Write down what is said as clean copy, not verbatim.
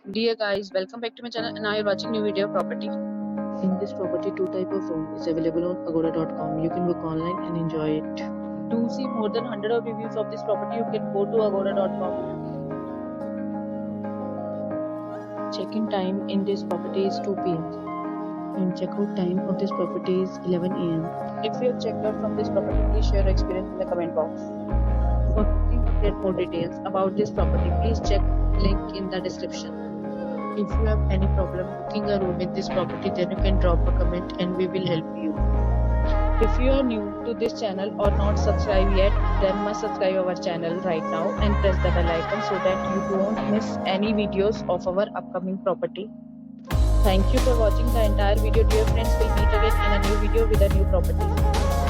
Dear guys, welcome back to my channel and now you're watching new video of property. In this property, two type of room is available on agoda.com. You can book online and enjoy it. To see more than 100 of reviews of this property, you can go to agoda.com. Check-in time in this property is 2 p.m. and check-out time of this property is 11 a.m. If you have checked out from this property, please share your experience in the comment box. For booking or get more details about this property, please check link in the description. If you have any problem booking a room in this property, then you can drop a comment and we will help you. If you are new to this channel or not subscribed yet, then must subscribe our channel right now and press the bell icon so that you don't miss any videos of our upcoming property. Thank you for watching the entire video. Dear friends, we'll meet again in a new video with a new property.